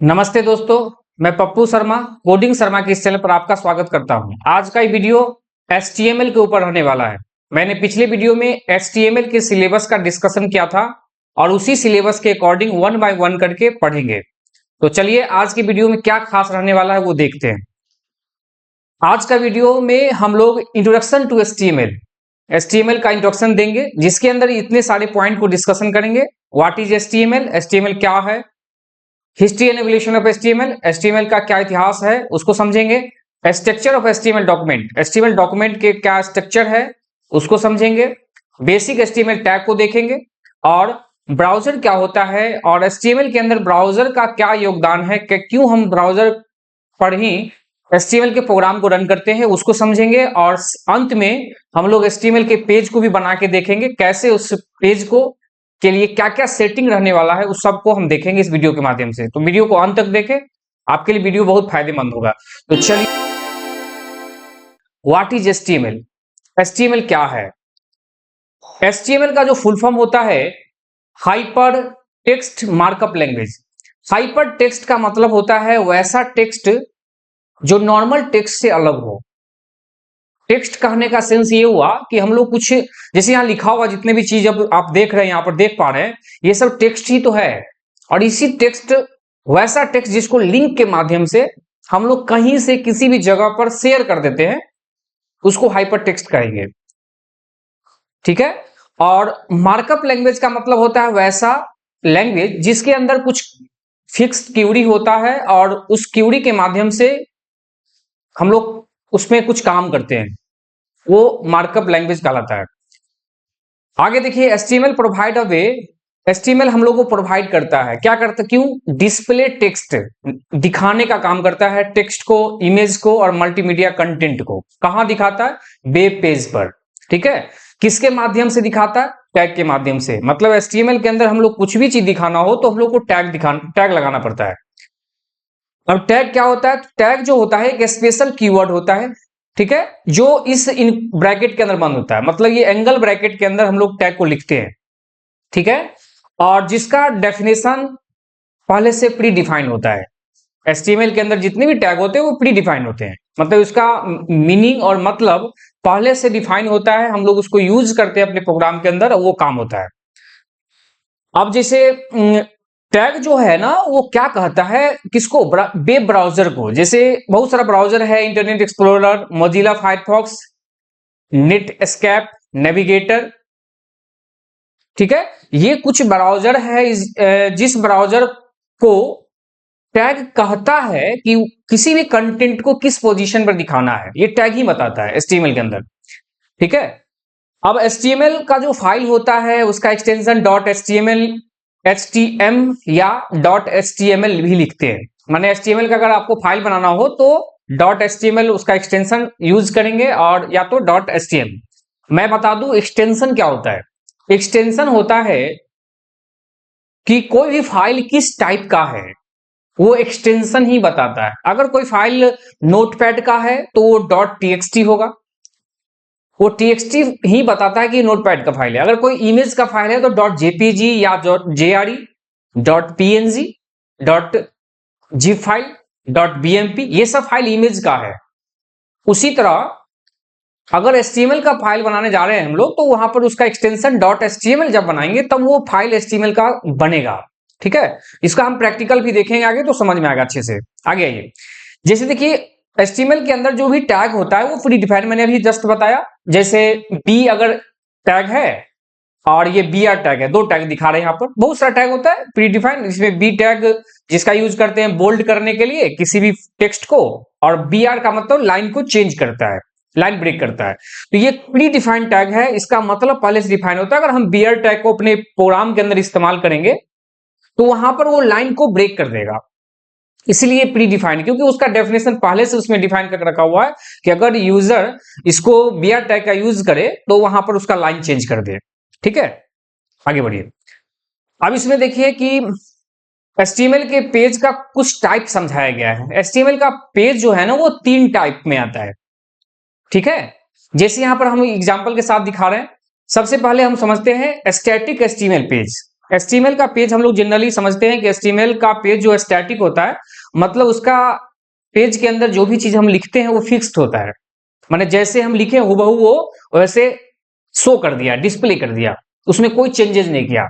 नमस्ते दोस्तों, मैं पप्पू शर्मा कोडिंग शर्मा के इस चैनल पर आपका स्वागत करता हूं। आज का ये वीडियो HTML के ऊपर रहने वाला है। मैंने पिछले वीडियो में HTML के सिलेबस का डिस्कशन किया था और उसी सिलेबस के अकॉर्डिंग वन बाय वन करके पढ़ेंगे। तो चलिए आज की वीडियो में क्या खास रहने वाला है वो देखते हैं। आज का वीडियो में हम लोग इंट्रोडक्शन टू HTML का इंट्रोडक्शन देंगे, जिसके अंदर इतने सारे पॉइंट को डिस्कशन करेंगे। व्हाट इज HTML क्या है, history and evolution of HTML का क्या इतिहास है उसको समझेंगे। स्ट्रक्चर ऑफ HTML डॉक्यूमेंट के क्या स्ट्रक्चर है उसको समझेंगे। बेसिक HTML टैग को देखेंगे और ब्राउजर क्या होता है और HTML के अंदर ब्राउजर का क्या योगदान है, कि क्यों हम ब्राउजर पर ही HTML के प्रोग्राम को रन करते हैं उसको समझेंगे। और अंत में हम लोग HTML के पेज को भी बना के देखेंगे, कैसे उस पेज को के लिए क्या क्या सेटिंग रहने वाला है उस सबको हम देखेंगे इस वीडियो के माध्यम से। तो वीडियो को अंत तक देखें, आपके लिए वीडियो बहुत फायदेमंद होगा। तो चलिए, व्हाट इज HTML क्या है। HTML का जो फुल फॉर्म होता है hyper text markup language. Hyper text का मतलब होता है वैसा टेक्स्ट जो नॉर्मल टेक्स्ट से अलग हो। टेक्स्ट कहने का सेंस ये हुआ कि हम लोग कुछ, जैसे यहाँ लिखा हुआ जितने भी चीज अब आप देख रहे हैं, यहाँ पर देख पा रहे हैं, ये सब टेक्स्ट ही तो है। और इसी टेक्स्ट, वैसा टेक्स्ट जिसको लिंक के माध्यम से हम लोग कहीं से किसी भी जगह पर शेयर कर देते हैं, उसको हाइपर टेक्स्ट कहेंगे। ठीक है। और मार्कअप लैंग्वेज का मतलब होता है वैसा लैंग्वेज जिसके अंदर कुछ फिक्स्ड क्यूरी होता है और उस क्यूरी के माध्यम से हम लोग उसमें कुछ काम करते हैं, वो मार्कअप लैंग्वेज कहलाता है। आगे देखिए, HTML provide a way. HTML हम लोग को प्रोवाइड करता है, क्या करता है, क्यों, डिस्प्ले टेक्स्ट, दिखाने का काम करता है टेक्स्ट को, इमेज को और मल्टीमीडिया कंटेंट को। कहां दिखाता है, वेब पेज पर। ठीक है। किसके माध्यम से दिखाता है, टैग के माध्यम से। मतलब HTML के अंदर हम लोग कुछ भी चीज दिखाना हो तो हम लोग को टैग लगाना पड़ता है। अब टैग क्या होता है, टैग जो होता है एक स्पेशल कीवर्ड होता है। ठीक है। जो इस इन ब्रैकेट के अंदर बंद होता है, मतलब ये एंगल ब्रैकेट के अंदर हम लोग टैग को लिखते हैं। ठीक है। और जिसका डेफिनेशन पहले से प्री डिफाइन होता है। HTML के अंदर जितने भी टैग होते हैं वो प्री डिफाइन होते हैं, मतलब इसका मीनिंग और मतलब पहले से डिफाइन होता है, हम लोग उसको यूज करते हैं अपने प्रोग्राम के अंदर, वो काम होता है। अब जैसे टैग जो है ना, वो क्या कहता है, किसको, वेब ब्राउजर को। जैसे बहुत सारा ब्राउजर है, internet explorer, Mozilla Firefox, net escape, navigator. ठीक है। ये कुछ ब्राउजर है जिस ब्राउजर को टैग कहता है कि किसी भी कंटेंट को किस पोजीशन पर दिखाना है, ये टैग ही बताता है HTML के अंदर। ठीक है। अब HTML का जो फाइल होता है उसका एक्सटेंशन .html, HTM या .html भी लिखते हैं। माने HTML का अगर आपको फाइल बनाना हो तो .html उसका एक्सटेंशन यूज करेंगे, और या तो .htm। मैं बता दूं एक्सटेंशन क्या होता है। एक्सटेंशन होता है कि कोई भी फाइल किस टाइप का है, वो एक्सटेंशन ही बताता है। अगर कोई फाइल नोटपैड का है तो वो .txt होगा, वो txt ही बताता है कि नोटपैड का फाइल है। अगर कोई इमेज का फाइल है तो .jpg या .jre, .png, .zip file, .bmp, ये सब फाइल इमेज का है। उसी तरह अगर HTML का फाइल बनाने जा रहे हैं हम लोग, तो वहां पर उसका एक्सटेंशन .html जब बनाएंगे तब वो फाइल HTML का बनेगा। ठीक है। इसका हम प्रैक्टिकल भी देखेंगे आगे, तो समझ में आएगा अच्छे से। आगे आइए, जैसे देखिए HTML के अंदर जो भी टैग होता है वो प्री डिफाइंड, मैंने अभी जस्ट बताया। जैसे बी अगर टैग है और ये BR टैग है, दो टैग दिखा रहे हैं यहाँ पर। बहुत सारा टैग होता है प्री डिफाइंड, इसमें बी टैग जिसका यूज करते हैं बोल्ड करने के लिए किसी भी टेक्स्ट को, और BR का मतलब लाइन को चेंज करता है, लाइन ब्रेक करता है। तो ये प्री डिफाइंड टैग है, इसका मतलब पहले से डिफाइन होता है। अगर हम BR टैग को अपने प्रोग्राम के अंदर इस्तेमाल करेंगे तो वहां पर वो लाइन को ब्रेक कर देगा, इसलिए प्री डिफाइंड, क्योंकि उसका डेफिनेशन पहले से उसमें डिफाइन करके रखा हुआ है कि अगर यूजर इसको BR टैग का यूज करे तो वहां पर उसका लाइन चेंज कर दे। ठीक है। आगे बढ़िए। अब इसमें देखिए कि HTML के पेज का कुछ टाइप समझाया गया है। HTML का पेज जो है ना वो 3 टाइप में आता है। ठीक है। जैसे यहां पर हम एग्जांपल के साथ दिखा रहे हैं। सबसे पहले हम समझते हैं स्टैटिक HTML पेज। HTML का पेज हम लोग जनरली समझते हैं कि HTML का पेज जो स्टैटिक होता है, मतलब उसका पेज के अंदर जो भी चीज हम लिखते हैं वो फिक्स्ड होता है, माने जैसे हम लिखे हुबहू वो वैसे शो कर दिया, डिस्प्ले कर दिया, उसमें कोई चेंजेस नहीं किया,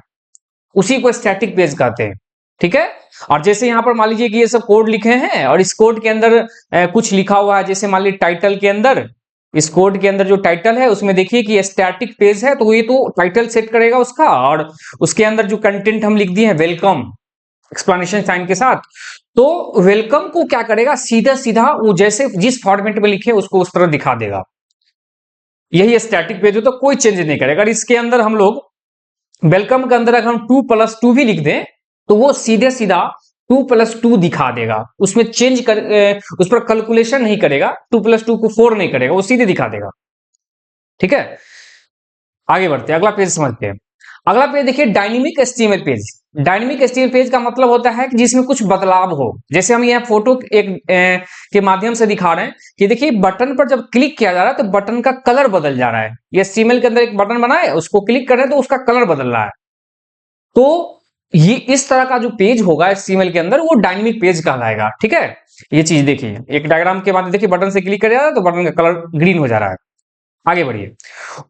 उसी को स्टैटिक पेज कहते हैं। ठीक है। और जैसे यहाँ पर मान लीजिए कि ये सब कोड लिखे हैं और इस कोड के अंदर कुछ लिखा हुआ है, जैसे मान लीजिए टाइटल के अंदर, इस कोड के अंदर जो टाइटल है उसमें देखिए कि स्टैटिक पेज है, तो ये तो टाइटल सेट करेगा उसका, और उसके अंदर जो कंटेंट हम लिख दिए हैं वेलकम एक्सप्लेनेशन साइन के साथ, तो वेलकम को क्या करेगा, सीधा सीधा वो जैसे जिस फॉर्मेट में लिखे उसको उस तरह दिखा देगा। यही स्टैटिक पेज हो, तो कोई चेंज नहीं करेगा। अगर इसके अंदर हम लोग वेलकम के अंदर अगर हम 2+2 भी लिख दें तो वो सीधे सीधा 2+2 दिखा देगा, उसमें चेंज कर उस पर कैलकुलेशन नहीं करेगा, 2+2 को 4 नहीं करेगा, वो सीधे दिखा देगा। ठीक है। आगे बढ़ते हैं, अगला पेज समझते हैं। अगला पेज देखिए dynamic HTML page. Dynamic HTML page का मतलब होता है कि जिसमें कुछ बदलाव हो, जैसे हम यहाँ फोटो के माध्यम से दिखा रहे हैं कि देखिए बटन पर जब क्लिक किया जा रहा है तो बटन का कलर बदल जा रहा है। ये एचटीएमएल के अंदर एक बटन बना है, उसको क्लिक कर रहे हैं तो उसका कलर बदल रहा है। तो ये इस तरह का जो पेज होगा एचटीएमएल के अंदर वो डायनेमिक पेज कहलाएगा। ठीक है। ये चीज देखिए, एक डायग्राम के बाद देखिए बटन से क्लिक कर जा रहा है तो बटन का कलर ग्रीन हो जा रहा है। आगे बढ़िए।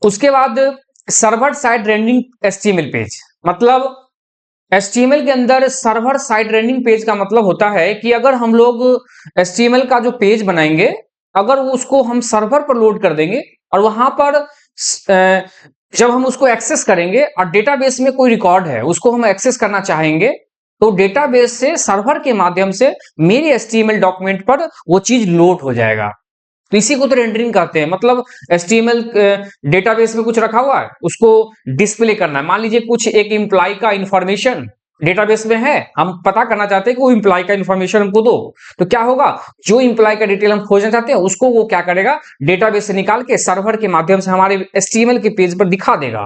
उसके बाद server side rendering HTML page, मतलब एचटीएमएल के अंदर सर्वर साइड रेंडरिंग पेज का मतलब होता है कि अगर हम लोग एचटीएमएल का जो पेज बनाएंगे, अगर उसको हम सर्वर पर लोड कर देंगे और वहां पर जब हम उसको एक्सेस करेंगे और डेटाबेस में कोई रिकॉर्ड है उसको हम एक्सेस करना चाहेंगे, तो डेटाबेस से सर्वर के माध्यम से मेरे एचटीएमएल डॉक्यूमेंट पर वो चीज लोड हो जाएगा। तो इसी को तो रेंडरिंग कहते हैं। मतलब एचटीएमएल डेटाबेस में कुछ रखा हुआ है उसको डिस्प्ले करना है। मान लीजिए कुछ एक इंप्लॉय का इंफॉर्मेशन डेटाबेस में है, हम पता करना चाहते हैं कि वो इंप्लॉय का इंफॉर्मेशन हमको दो, तो क्या होगा, जो इंप्लॉय का डिटेल हम खोजना चाहते हैं उसको वो क्या करेगा, डेटाबेस से निकाल के सर्वर के माध्यम से हमारे एचटीएमएल के पेज पर दिखा देगा।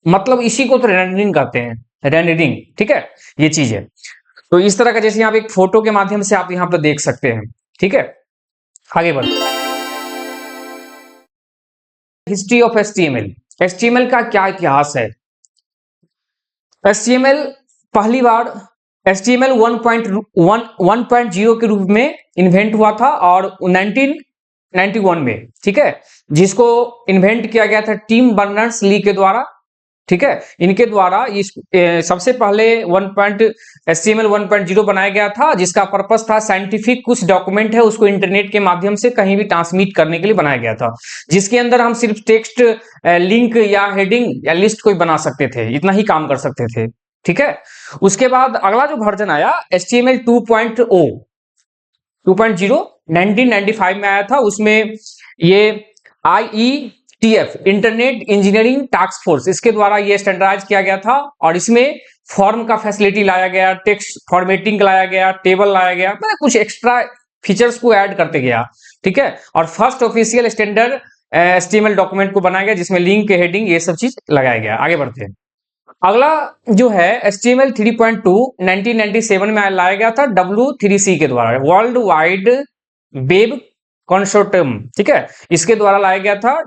मतलब इसी को तो रेंडरिंग कहते हैं, रेंडरिंग। ठीक है, ये चीज है। तो इस तरह का जैसे यहाँ पे एक फोटो के माध्यम से आप यहाँ पर देख सकते हैं। ठीक है, आगे बढ़ते। History of HTML. एचटीएमएल का क्या इतिहास है। एचटीएमएल पहली बार एचटीएमएल 1.0 के रूप में इन्वेंट हुआ था और 1991 में, ठीक है, जिसको इन्वेंट किया गया था टिम बर्नर्स-ली के द्वारा। ठीक है, इनके द्वारा इस सबसे पहले HTML 1.0 बनाया गया था, जिसका पर्पस था साइंटिफिक कुछ डॉक्यूमेंट है उसको इंटरनेट के माध्यम से कहीं भी ट्रांसमिट करने के लिए बनाया गया था, जिसके अंदर हम सिर्फ टेक्स्ट लिंक या हेडिंग या लिस्ट कोई बना सकते थे, इतना ही काम कर सकते थे। ठीक है, उसके बाद अगला जो वर्जन आया HTML 2.0 1995 में आया था। उसमें ये IETF internet engineering task force, इसके द्वारा ये स्टैंडर्डाइज किया गया था और इसमें फॉर्म का फैसिलिटी लाया गया, टेक्स्ट फॉर्मेटिंग लाया गया, टेबल लाया गया, मतलब कुछ एक्स्ट्रा फीचर्स को ऐड करते गया। ठीक है, और first official standard HTML document को बनाया गया जिसमें लिंक, हेडिंग, ये सब चीज लगाया गया। आगे बढ़ते हैं। अगला जो है HTML 3.2 1997 में लाया गया था W3C के द्वारा, वर्ल्ड वाइड वेब कंसोर्टियम। ठीक है, इसके द्वारा लाया गया था।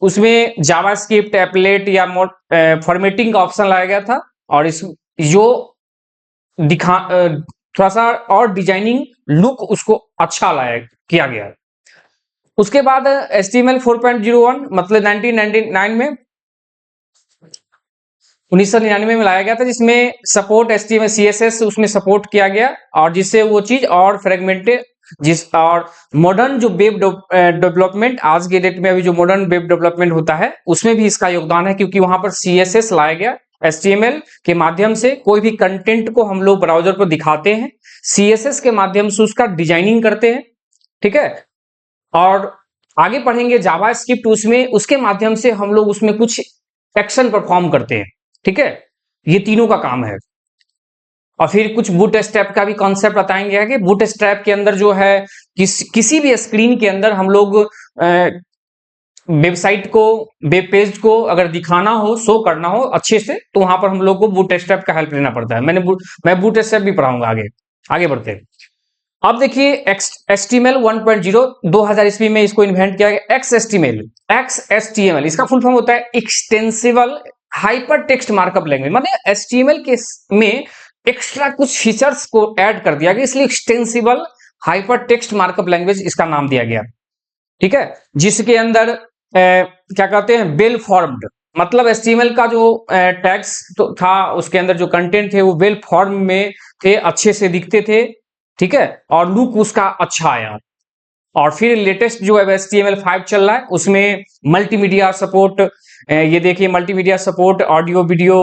उसमें जावास्क्रिप्ट, एप्लेट या फॉर्मेटिंग का ऑप्शन लाया गया था और इस जो दिखा थोड़ा सा और डिजाइनिंग लुक उसको अच्छा लाया किया गया। उसके बाद HTML 4.01 मतलब 1999 में 1999 में लाया गया था, जिसमें सपोर्ट HTML CSS उसमें सपोर्ट किया गया और जिससे वो चीज और फ्रेगमेंटेड और मॉडर्न जो वेब डेवलपमेंट आज के डेट में अभी जो मॉडर्न वेब डेवलपमेंट होता है उसमें भी इसका योगदान है, क्योंकि वहां पर CSS लाया गया। HTML के माध्यम से कोई भी कंटेंट को हम लोग ब्राउजर पर दिखाते हैं, CSS के माध्यम से उसका डिजाइनिंग करते हैं। ठीक है, और आगे पढ़ेंगे जावास्क्रिप्ट, उसमें उसके माध्यम से हम लोग उसमें कुछ एक्शन परफॉर्म करते हैं। ठीक है, ये तीनों का काम है। और फिर कुछ बूटस्ट्रैप का भी कॉन्सेप्ट बताएंगे कि बूटस्ट्रैप के अंदर जो है किसी भी स्क्रीन के अंदर हम लोग वेबसाइट को, वेब पेज को अगर दिखाना हो, शो करना हो अच्छे से, तो वहां पर हम लोग को बूटस्ट्रैप का हेल्प लेना पड़ता है। मैं बूटस्ट्रैप भी पढ़ाऊंगा आगे। आगे बढ़ते हैं। अब देखिए HTML 1.0 2000 ईस्वी में इसको इन्वेंट किया गया। XHTML इसका फुल फॉर्म होता है extensible hyper text markup language माने HTML के में एक्स्ट्रा कुछ फीचर्स को ऐड कर दिया गया, इसलिए extensible hyper text markup language इसका नाम दिया गया। ठीक है, जिसके अंदर क्या कहते हैं, वेल फॉर्म्ड, मतलब HTML का जो टैग्स तो था उसके अंदर जो कंटेंट थे वो वेल फॉर्म में थे, अच्छे से दिखते थे। ठीक है, और लुक उसका अच्छा आया। और फिर लेटेस्ट जो है HTML5 चल रहा है उसमें मल्टीमीडिया सपोर्ट, ये देखिए मल्टीमीडिया सपोर्ट, ऑडियो वीडियो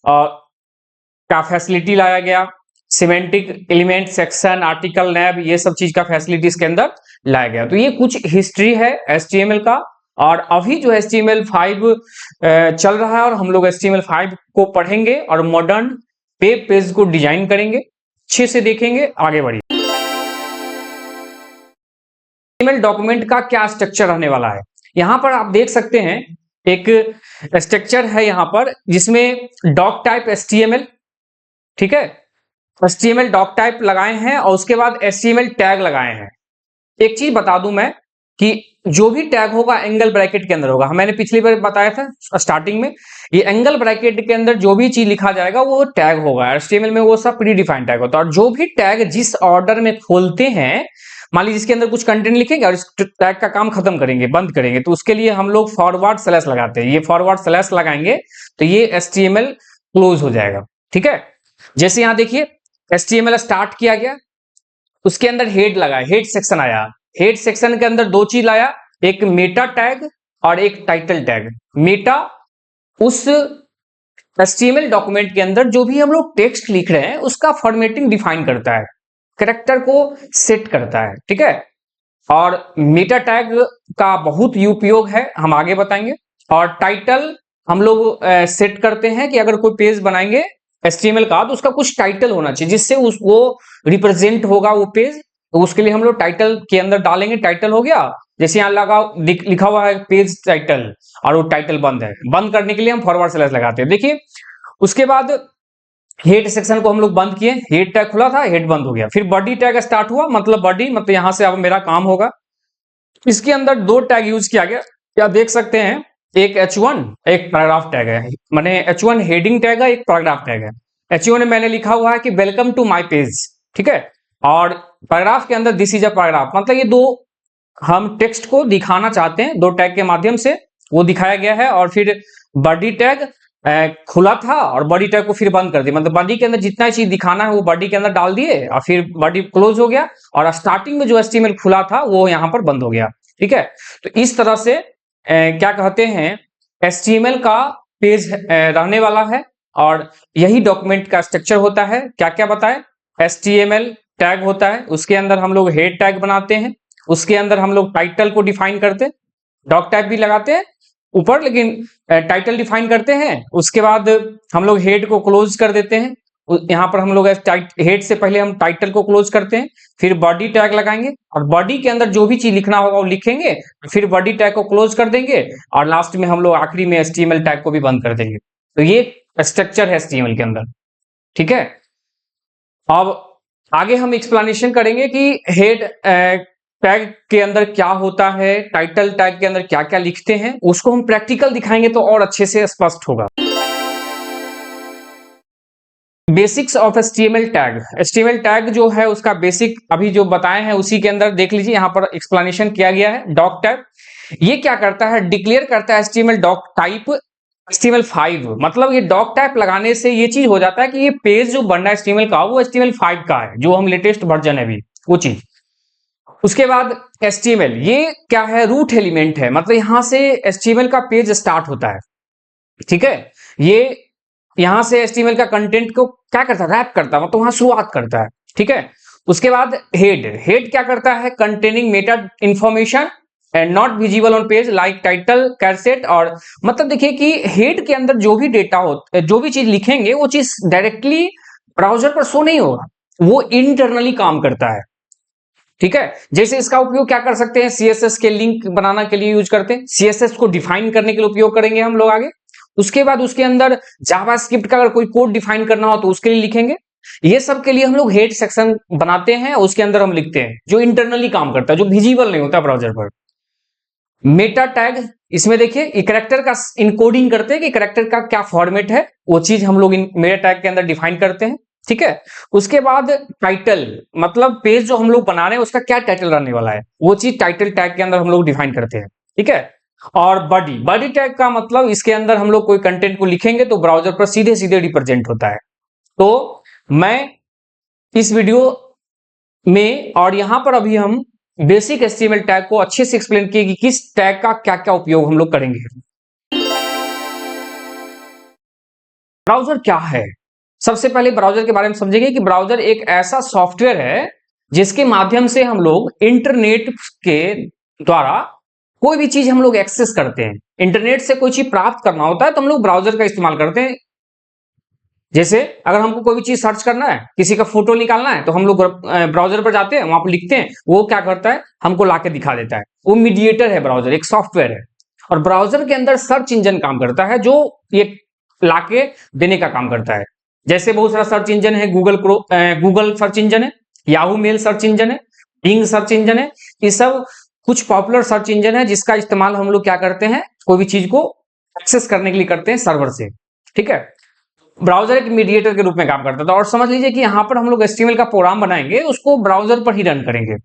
का फैसिलिटी लाया गया, सिमेंटिक एलिमेंट सेक्शन, आर्टिकल नैब, ये सब चीज का फैसिलिटी इसके अंदर लाया गया। तो ये कुछ हिस्ट्री है HTML का। और अभी जो HTML5 चल रहा है और हम लोग HTML5 को पढ़ेंगे और मॉडर्न वेब पेज को डिजाइन करेंगे, अच्छे से देखेंगे, आगे बढ़िए। HTML डॉक्यूमेंट का क्या स्ट्रक्चर रहने वाला है, यहां पर आप देख सकते हैं एक स्ट्रक्चर है यहां पर जिसमें डॉक टाइप HTML, ठीक है, HTML डॉक टाइप लगाए हैं और उसके बाद HTML टैग लगाए हैं। एक चीज बता दूं मैं कि जो भी टैग होगा एंगल ब्रैकेट के अंदर होगा। मैंने पिछली बार बताया था स्टार्टिंग में, ये एंगल ब्रैकेट के अंदर जो भी चीज लिखा जाएगा वो टैग होगा। HTML में वो सब प्री डिफाइंड टैग होता है। और जो भी टैग जिस ऑर्डर में खोलते हैं, मान लीजिए इसके अंदर कुछ कंटेंट लिखेंगे और इस टैग का काम खत्म करेंगे, बंद करेंगे, तो उसके लिए हम लोग फॉरवर्ड स्लैश लगाते हैं। ये फॉरवर्ड स्लैश लगाएंगे तो ये HTML क्लोज हो जाएगा। ठीक है, जैसे यहां देखिए HTML स्टार्ट किया गया, उसके अंदर हेड लगाया, हेड सेक्शन आया। हेड सेक्शन के अंदर दो चीज लाया, एक मेटा टैग और एक टाइटल टैग। मेटा उस HTML डॉक्यूमेंट के अंदर जो भी हम लोग टेक्स्ट लिख रहे हैं उसका फॉर्मेटिंग डिफाइन करता है, कैरेक्टर को सेट करता है। ठीक है, और मेटा टैग का बहुत ही उपयोग है, हम आगे बताएंगे। और टाइटल हम लोग सेट करते हैं कि अगर कोई पेज बनाएंगे HTML का तो उसका कुछ टाइटल होना चाहिए जिससे वो रिप्रेजेंट होगा वो पेज, तो उसके लिए हम लोग टाइटल के अंदर डालेंगे। टाइटल हो गया, जैसे यहां लगा लिखा हुआ है पेज टाइटल और वो टाइटल बंद है, बंद करने के लिए हम फॉरवर्ड स्लैश लगाते हैं। देखिए उसके बाद हेड सेक्शन को हम लोग बंद किए, हेड टैग खुला था, हेड बंद हो गया। फिर बॉडी टैग स्टार्ट हुआ, मतलब बॉडी, मतलब यहां से अब मेरा काम होगा। इसके अंदर दो टैग यूज किया गया, क्या देख सकते हैं, एक H1 एक पैराग्राफ टैग है, माने H1 हेडिंग टैग है, एक पैराग्राफ टैग है। H1 में मैंने लिखा हुआ है कि वेलकम टू माय पेज, ठीक है, और पैराग्राफ के अंदर दिस इज अ पैराग्राफ, मतलब ये दो हम टेक्स्ट को दिखाना चाहते हैं, दो टैग के माध्यम से वो दिखाया गया है। और फिर बॉडी टैग खुला था और बॉडी टैग को फिर बंद कर दिया, मतलब बॉडी के अंदर जितना चीज दिखाना है वो बॉडी के अंदर डाल दिए और फिर बॉडी क्लोज हो गया और स्टार्टिंग में जो HTML खुला था वो यहाँ पर बंद हो गया। ठीक है, तो इस तरह से क्या कहते हैं HTML का पेज रहने वाला है और यही डॉक्यूमेंट का स्ट्रक्चर होता है। क्या क्या बताए, HTML टैग होता है, उसके अंदर हम लोग हेड टैग बनाते हैं, उसके अंदर हम लोग टाइटल को डिफाइन करते हैं, डॉक टैग भी लगाते हैं ऊपर, लेकिन टाइटल डिफाइन करते हैं। उसके बाद हम लोग हेड को क्लोज कर देते हैं, यहाँ पर हम लोग हेड से पहले हम टाइटल को क्लोज करते हैं, फिर बॉडी टैग लगाएंगे और बॉडी के अंदर जो भी चीज लिखना होगा वो लिखेंगे, फिर बॉडी टैग को क्लोज कर देंगे और लास्ट में हम लोग आखिरी में HTML टैग को भी बंद कर देंगे। तो ये स्ट्रक्चर है HTML के अंदर। ठीक है, अब आगे हम एक्सप्लेनेशन करेंगे कि हेड टैग के अंदर क्या होता है, टाइटल टैग के अंदर क्या क्या लिखते हैं, उसको हम प्रैक्टिकल दिखाएंगे तो और अच्छे से स्पष्ट होगा। Basics of HTML tag, HTML tag जो है उसका बेसिक अभी जो बताए हैं उसी के अंदर देख लीजिए, यहाँ पर एक्सप्लेनेशन किया गया है। डॉक टैग ये क्या करता है, डिक्लेयर करता है HTML डॉक टाइप HTML5, मतलब ये डॉक टाइप लगाने से ये चीज हो जाता है कि ये पेज जो बन रहा है HTML का वो HTML5 का है, जो हम लेटेस्ट वर्जन है अभी वो चीज। उसके बाद HTML ये क्या है, रूट एलिमेंट है, मतलब यहां से HTML का पेज स्टार्ट होता है। ठीक है, ये यहां से HTML का कंटेंट को क्या करता है, रैप करता है, मतलब वहां शुरुआत करता है। ठीक है, उसके बाद हेड, हेड क्या करता है, containing meta information and not visible on page like title charset, और मतलब देखिए कि हेड के अंदर जो भी डेटा हो, जो भी चीज लिखेंगे वो चीज डायरेक्टली ब्राउजर पर शो नहीं होगा, वो इंटरनली काम करता है। ठीक है, जैसे इसका उपयोग क्या कर सकते हैं, CSS के लिंक बनाने के लिए यूज करते हैं, CSS को डिफाइन करने के लिए उपयोग करेंगे हम लोग आगे। उसके बाद उसके अंदर जावास्क्रिप्ट का अगर कोई कोड डिफाइन करना हो तो उसके लिए लिखेंगे। ये सब के लिए हम लोग हेड सेक्शन बनाते हैं, उसके अंदर हम लिखते हैं जो इंटरनली काम करता है, जो विजिबल नहीं होता ब्राउजर पर। मेटा टैग इसमें देखिए ये कैरेक्टर का इनकोडिंग करते हैं कि कैरेक्टर का क्या फॉर्मेट है, वो चीज हम लोग मेटा टैग के अंदर डिफाइन करते हैं। ठीक है, उसके बाद टाइटल, मतलब पेज जो हम लोग बना रहे हैं उसका क्या टाइटल रहने वाला है, वो चीज टाइटल टैग के अंदर हम लोग डिफाइन करते हैं। ठीक है, और बॉडी टैग का मतलब इसके अंदर हम लोग कोई कंटेंट को लिखेंगे तो ब्राउजर पर सीधे सीधे रिप्रेजेंट होता है। तो मैं इस वीडियो में और यहां पर अभी हम बेसिक एचटीएमएल टैग को अच्छे से एक्सप्लेन किए कि किस टैग का क्या क्या उपयोग हम लोग करेंगे। ब्राउजर क्या है, सबसे पहले ब्राउजर के बारे में समझेंगे कि ब्राउजर एक ऐसा सॉफ्टवेयर है जिसके माध्यम से हम लोग इंटरनेट के द्वारा कोई भी चीज हम लोग एक्सेस करते हैं। इंटरनेट से कोई चीज प्राप्त करना होता है तो हम लोग ब्राउजर का इस्तेमाल करते हैं। जैसे अगर हमको कोई भी चीज सर्च करना है, किसी का फोटो निकालना है, तो हम लोग ब्राउजर पर जाते हैं, वहां पर लिखते हैं, वो क्या करता है हमको लाके दिखा देता है। वो मीडिएटर है, ब्राउजर एक सॉफ्टवेयर है। और ब्राउजर के अंदर सर्च इंजन काम करता है जो ये लाके देने का काम करता है। जैसे बहुत सारा सर्च इंजन है, गूगल सर्च इंजन है, याहू मेल सर्च इंजन है, बिंग सर्च इंजन है। ये सब कुछ पॉपुलर सर्च इंजन है जिसका इस्तेमाल हम लोग क्या करते हैं, कोई भी चीज को एक्सेस करने के लिए करते हैं सर्वर से। ठीक है, ब्राउजर एक मीडिएटर के रूप में काम करता था। और समझ लीजिए कि यहां पर हम लोग एचटीएमएल का प्रोग्राम बनाएंगे, उसको ब्राउजर पर ही रन करेंगे।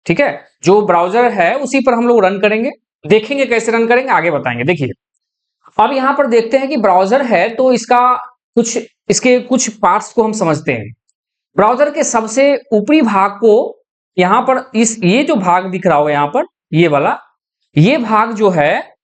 ठीक है, जो ब्राउजर है उसी पर हम लोग रन करेंगे, देखेंगे कैसे रन करेंगे आगे बताएंगे। देखिए अब यहां पर देखते हैं कि ब्राउजर है तो इसके कुछ पार्ट्स को हम समझते हैं। ब्राउजर के सबसे ऊपरी भाग को यहां पर ये जो भाग दिख रहा होगा यहां पर, ये वाला, ये भाग जो है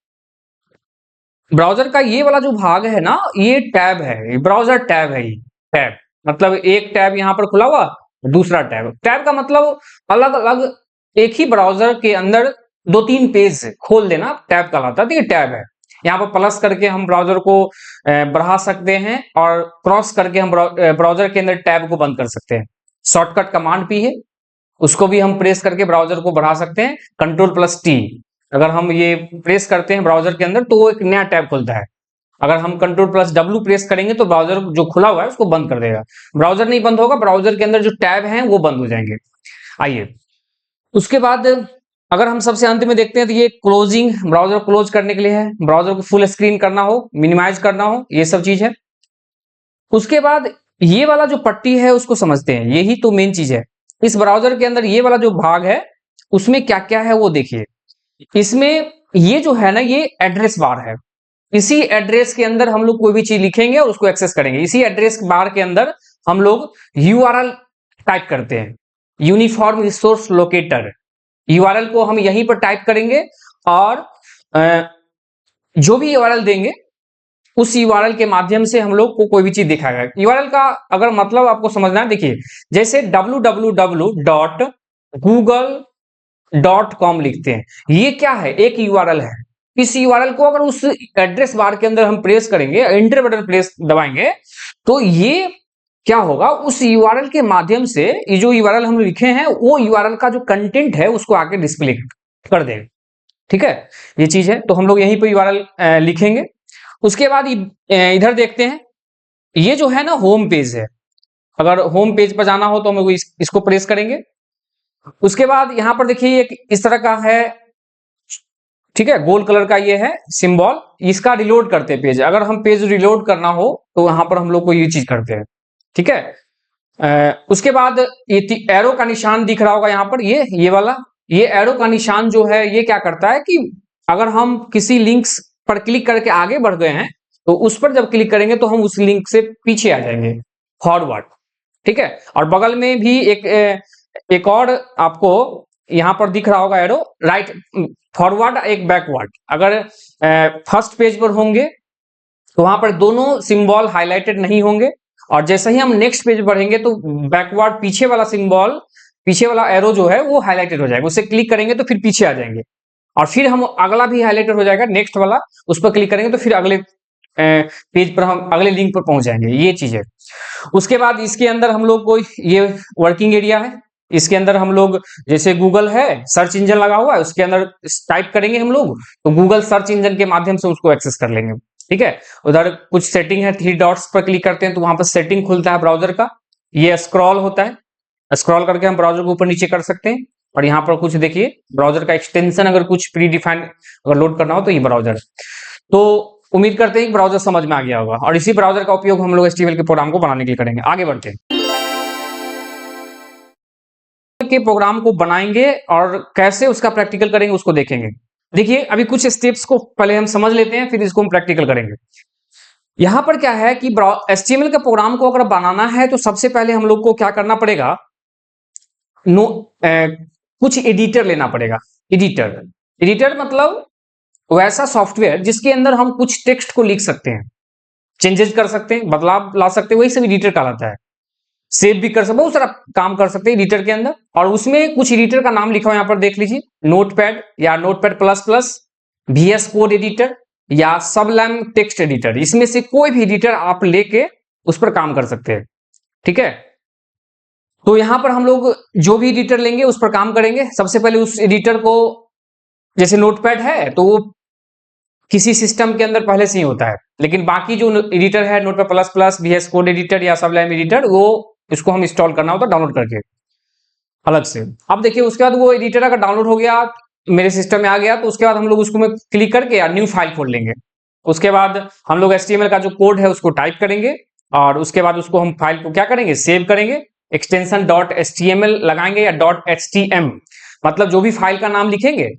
ब्राउजर का, ये वाला जो भाग है ना, ये टैब है, ब्राउजर टैब है। ये टैब मतलब एक टैब यहां पर खुला हुआ, दूसरा टैब। टैब का मतलब अलग अलग एक ही ब्राउजर के अंदर दो तीन पेज खोल देना टैब कहलाता है। तो ये टैब है। यहाँ पर प्लस करके हम ब्राउजर को बढ़ा सकते हैं और क्रॉस करके हम ब्राउजर के अंदर टैब को बंद कर सकते हैं। शॉर्टकट कमांड भी है, उसको भी हम प्रेस करके ब्राउजर को बढ़ा सकते हैं, Ctrl+T। अगर हम ये प्रेस करते हैं ब्राउजर के अंदर तो वो एक नया टैब खुलता है। अगर हम Ctrl+W प्रेस करेंगे तो ब्राउजर जो खुला हुआ है उसको बंद कर देगा। ब्राउजर नहीं बंद होगा, ब्राउजर के अंदर जो टैब हैं वो बंद हो जाएंगे। आइए उसके बाद अगर हम सबसे अंत में देखते हैं तो ये क्लोजिंग, ब्राउजर क्लोज करने के लिए है, ब्राउजर को फुल स्क्रीन करना हो, मिनिमाइज करना हो, ये सब चीज है। उसके बाद ये वाला जो पट्टी है उसको समझते हैं, यही तो मेन चीज है। इस ब्राउजर के अंदर ये वाला जो भाग है उसमें क्या क्या है वो देखिए। इसमें ये जो है ना, ये एड्रेस बार है। इसी एड्रेस के अंदर हम लोग कोई भी चीज लिखेंगे और उसको एक्सेस करेंगे। इसी एड्रेस बार के अंदर हम लोग यूआरएल टाइप करते हैं, यूनिफॉर्म रिसोर्स लोकेटर। यूआरएल को हम यहीं पर टाइप करेंगे और जो भी यूआरएल देंगे उस यूआरएल के माध्यम से हम लोग को कोई भी चीज दिखाएगा। यूआरएल का अगर मतलब आपको समझना है, देखिए जैसे www.google.com लिखते हैं, ये क्या है, एक यूआरएल है। इस यूआरएल को अगर उस एड्रेस बार के अंदर हम प्रेस करेंगे, एंटर बटन प्रेस दबाएंगे, तो ये क्या होगा, उस यूआरएल के माध्यम से ये जो यूआरएल हम लिखे हैं वो यूआरएल का जो कंटेंट है उसको आके डिस्प्ले कर देंगे। ठीक है, ये चीज है। तो हम लोग यहीं पे यूआरएल लिखेंगे। उसके बाद इधर देखते हैं, ये जो है ना होम पेज है। अगर होम पेज पर जाना हो तो हम लोग इसको प्रेस करेंगे। उसके बाद यहां पर देखिए एक इस तरह का है, ठीक है, गोल्ड कलर का ये है सिंबल, इसका रिलोड करते हैं पेज। अगर हम पेज रिलोड करना हो तो यहां पर हम लोग को ये चीज करते हैं। ठीक है, उसके बाद ये एरो का निशान दिख रहा होगा यहां पर, ये वाला, ये एरो का निशान जो है ये क्या करता है कि अगर हम किसी लिंक्स पर क्लिक करके आगे बढ़ गए हैं तो उस पर जब क्लिक करेंगे तो हम उस लिंक से पीछे आ जाएंगे, फॉरवर्ड। ठीक है, और बगल में भी एक और आपको यहां पर दिख रहा होगा एरो, राइट फॉरवर्ड, एक बैकवर्ड। अगर फर्स्ट पेज पर होंगे तो वहां पर दोनों सिंबल हाईलाइटेड नहीं होंगे, और जैसे ही हम नेक्स्ट पेज बढ़ेंगे तो बैकवर्ड पीछे वाला सिंबल, पीछे वाला एरो जो है वो हाईलाइटेड हो जाएगा। उसे क्लिक करेंगे तो फिर पीछे आ जाएंगे, और फिर हम अगला भी हाईलाइटेड हो जाएगा, नेक्स्ट वाला, उस पर क्लिक करेंगे तो फिर अगले पेज पर हम अगले लिंक पर पहुंच जाएंगे। ये चीज है। उसके बाद इसके अंदर हम लोग को ये वर्किंग एरिया है। इसके अंदर हम लोग जैसे गूगल है, सर्च इंजन लगा हुआ है, उसके अंदर टाइप करेंगे हम लोग तो गूगल सर्च इंजन के माध्यम से उसको एक्सेस कर लेंगे। ठीक है, उधर कुछ सेटिंग है, 3 डॉट्स पर क्लिक करते हैं तो वहां पर सेटिंग खुलता है ब्राउजर का। ये स्क्रॉल होता है, स्क्रॉल करके हम ब्राउजर को ऊपर नीचे कर सकते हैं। और यहाँ पर कुछ देखिए ब्राउजर का एक्सटेंशन अगर कुछ प्री डिफाइंड अगर लोड करना हो तो ये ब्राउजर। तो उम्मीद करते हैं कि ब्राउजर समझ में आ गया होगा और इसी ब्राउजर का उपयोग हम लोग HTML के प्रोग्राम को बनाने के लिए करेंगे। आगे बढ़ते हैं के प्रोग्राम को बनाएंगे और कैसे उसका प्रैक्टिकल करेंगे उसको देखेंगे। देखिए अभी कुछ स्टेप्स को पहले हम समझ लेते हैं, फिर इसको हम प्रैक्टिकल करेंगे। यहां पर क्या है कि HTML के प्रोग्राम को अगर बनाना है तो सबसे पहले हम लोग को क्या करना पड़ेगा, कुछ एडिटर लेना पड़ेगा। एडिटर मतलब वैसा सॉफ्टवेयर जिसके अंदर हम कुछ टेक्स्ट को लिख सकते हैं, चेंजेस कर सकते हैं, बदलाव ला सकते हैं, वही सब एडिटर कहलाता है। सेव भी कर सकते, बहुत सारा काम कर सकते हैं एडिटर के अंदर। और उसमें कुछ एडिटर का नाम लिखा हुआ यहाँ पर देख लीजिए, नोटपैड या notepad plus plus, VS code editor या सबलाइम टेक्स्ट एडिटर, इसमें से कोई भी एडिटर आप लेके उस पर काम कर सकते हैं। ठीक है, तो यहां पर हम लोग जो भी एडिटर लेंगे उस पर काम करेंगे। सबसे पहले उस एडिटर को, जैसे नोटपैड है तो वो किसी सिस्टम के अंदर पहले से ही होता है, लेकिन बाकी जो एडिटर है notepad plus plus, VS code editor या सबलाइम एडिटर, वो इसको हम इंस्टॉल करना होता है डाउनलोड करके अलग से। अब देखिए उसके बाद वो एडिटर अगर डाउनलोड हो गया, मेरे सिस्टम में आ गया, तो उसके बाद हम लोग उसको में क्लिक करके या न्यू फाइल खोल लेंगे। उसके बाद हम लोग HTML का जो कोड है उसको टाइप करेंगे और उसके बाद उसको हम फाइल को क्या करेंगे, सेव करेंगे। एक्सटेंशन .html लगाएंगे या .htm, मतलब जो भी फाइल का नाम लिखेंगे,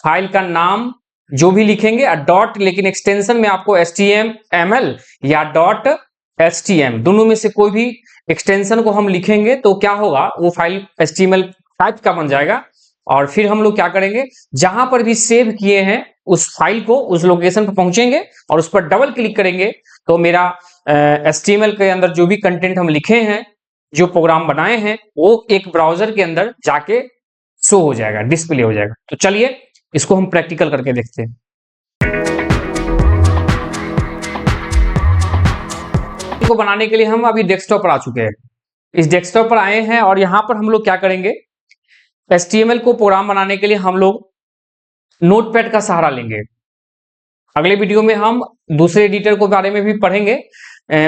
फाइल का नाम जो भी लिखेंगे डॉट, लेकिन एक्सटेंशन में आपको HTML या .htm दोनों में से कोई भी एक्सटेंशन को हम लिखेंगे तो क्या होगा, वो फाइल HTML टाइप का बन जाएगा। और फिर हम लोग क्या करेंगे, जहां पर भी सेव किए हैं उस फाइल को, उस लोकेशन पर पहुंचेंगे और उस पर डबल क्लिक करेंगे तो मेरा HTML के अंदर जो भी कंटेंट हम लिखे हैं, जो प्रोग्राम बनाए हैं, वो एक ब्राउजर के अंदर जाके शो हो जाएगा, डिस्प्ले हो जाएगा। तो चलिए इसको हम प्रैक्टिकल करके देखते हैं। को बनाने के लिए हम अभी डेस्कटॉप पर आ चुके हैं। इस डेस्कटॉप पर आए हैं और यहां पर हम लोग क्या करेंगे, HTML को प्रोग्राम बनाने के लिए हम लोग नोटपैड का सहारा लेंगे। अगले वीडियो में हम दूसरे एडिटर के बारे में भी पढ़ेंगे,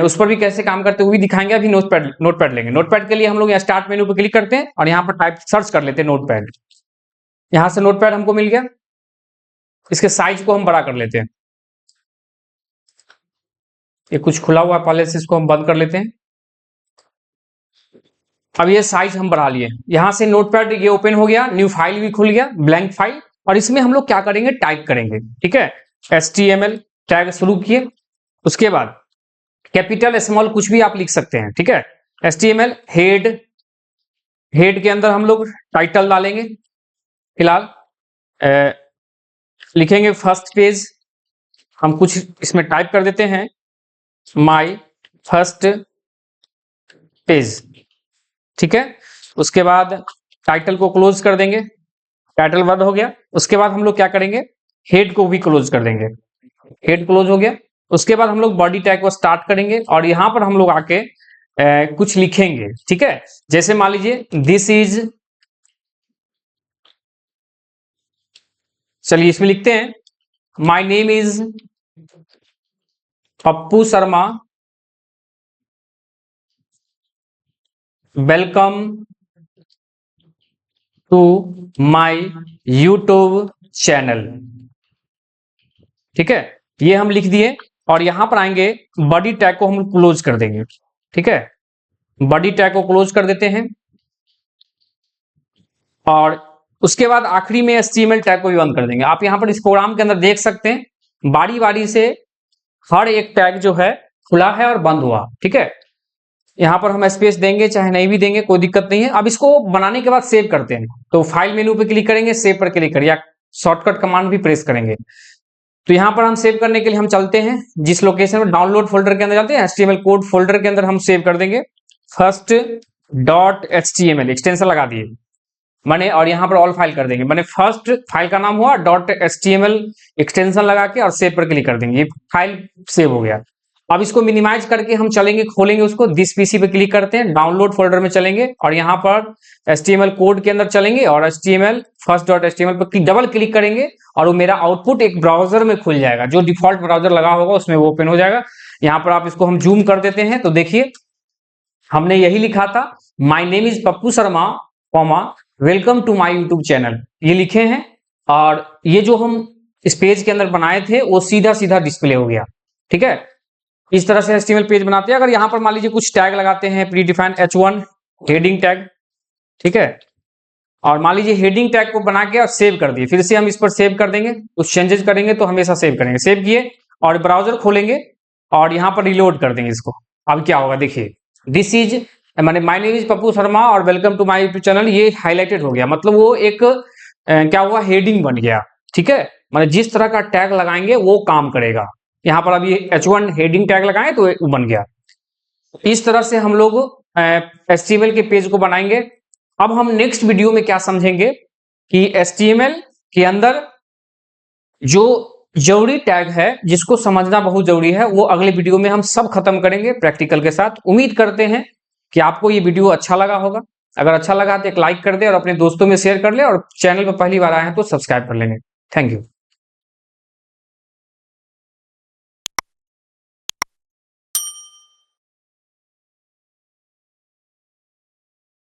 उस पर भी कैसे काम करते हुए दिखाएंगे। अभी नोटपैड लेंगे। नोटपैड के लिए हम लोग यहाँ स्टार्ट मेनू पर क्लिक करते हैं और यहाँ पर टाइप सर्च कर लेते हैं नोटपैड। यहां से नोटपैड हमको मिल गया, इसके साइज को हम बड़ा कर लेते हैं। ये कुछ खुला हुआ पहले से, इसको हम बंद कर लेते हैं। अब ये साइज हम बढ़ा लिए। यहां से नोटपैड ये ओपन हो गया, न्यू फाइल भी खुल गया, ब्लैंक फाइल। और इसमें हम लोग क्या करेंगे, टाइप करेंगे। ठीक है, HTML टैग शुरू किए, उसके बाद कैपिटल स्मॉल कुछ भी आप लिख सकते हैं। ठीक है, HTML हेड के अंदर हम लोग टाइटल डालेंगे। फिलहाल लिखेंगे फर्स्ट पेज, हम कुछ इसमें टाइप कर देते हैं, माई फर्स्ट पेज। ठीक है, उसके बाद टाइटल को क्लोज कर देंगे, टाइटल बंद हो गया। उसके बाद हम लोग क्या करेंगे, हेड को भी क्लोज कर देंगे, हेड क्लोज हो गया। उसके बाद हम लोग बॉडी टैग को स्टार्ट करेंगे और यहां पर हम लोग आके कुछ लिखेंगे। ठीक है, जैसे मान लीजिए दिस इज, चलिए इसमें लिखते हैं my name is Pappu Sharma, welcome to my YouTube channel. ठीक है, ये हम लिख दिए और यहां पर आएंगे, बॉडी टैग को हम क्लोज कर देंगे। ठीक है, बॉडी टैग को क्लोज कर देते हैं और उसके बाद आखिरी में HTML टैग को भी बंद कर देंगे। आप यहां पर इस प्रोग्राम के अंदर देख सकते हैं बारी बारी से हर एक टैग जो है खुला है और बंद हुआ। ठीक है, यहां पर हम स्पेस देंगे चाहे नहीं भी देंगे, कोई दिक्कत नहीं है। अब इसको बनाने के बाद सेव करते हैं, तो फाइल मेनू पे क्लिक करेंगे, सेव पर क्लिक करें या शॉर्टकट कमांड भी प्रेस करेंगे। तो यहां पर हम सेव करने के लिए हम चलते हैं जिस लोकेशन में, डाउनलोड फोल्डर के अंदर चलते हैं, HTML कोड फोल्डर के अंदर हम सेव कर देंगे फर्स्ट .html, एक्सटेंशन लगा दिए मैंने, और यहां पर ऑल फाइल कर देंगे। मैंने फर्स्ट फाइल का नाम हुआ .html, एक्सटेंशन लगा के और सेव पर क्लिक कर देंगे, ये फाइल सेव हो गया। अब इसको मिनिमाइज करके हम चलेंगे, खोलेंगे उसको, दिस पीसी पे क्लिक करते हैं, डाउनलोड फोल्डर में चलेंगे और यहाँ पर HTML कोड के अंदर चलेंगे और HTML फर्स्ट .html पर डबल क्लिक करेंगे और वो मेरा आउटपुट एक ब्राउजर में खुल जाएगा, जो डिफॉल्ट ब्राउजर लगा होगा उसमें वो ओपन हो जाएगा। यहाँ पर आप इसको हम जूम कर देते हैं तो देखिए हमने यही लिखा था, my name is Pappu Sharma, welcome to my YouTube channel, ये लिखे हैं और ये जो हम इस पेज के अंदर बनाए थे वो सीधा सीधा डिस्प्ले हो गया। ठीक है, इस तरह से HTML पेज बनाते हैं। अगर यहाँ पर मान लीजिए कुछ टैग लगाते हैं, pre defined H1 heading tag, ठीक है, और मान लीजिए हेडिंग टैग को बना के और सेव कर दिए, फिर से हम इस पर सेव कर देंगे, कुछ चेंजेस करेंगे तो हमेशा सेव करेंगे। सेव किए और ब्राउजर खोलेंगे और यहाँ पर रिलोड कर देंगे इसको। अब क्या होगा देखिए, दिस इज माने my name is Pappu Sharma और welcome to my YouTube channel, ये हाईलाइटेड हो गया, मतलब वो एक क्या हुआ, हेडिंग बन गया। ठीक है, माने जिस तरह का टैग लगाएंगे वो काम करेगा। यहाँ पर अभी H1 हेडिंग टैग लगाएं तो वो बन गया। इस तरह से हम लोग HTML के पेज को बनाएंगे। अब हम नेक्स्ट वीडियो में क्या समझेंगे कि HTML के अंदर जो जरूरी टैग है जिसको समझना बहुत जरूरी है, वो अगले वीडियो में हम सब खत्म करेंगे प्रैक्टिकल के साथ। उम्मीद करते हैं कि आपको ये वीडियो अच्छा लगा होगा। अगर अच्छा लगा तो एक लाइक कर दे और अपने दोस्तों में शेयर कर ले, और चैनल पर पहली बार आए हैं तो सब्सक्राइब कर लेंगे। Thank you.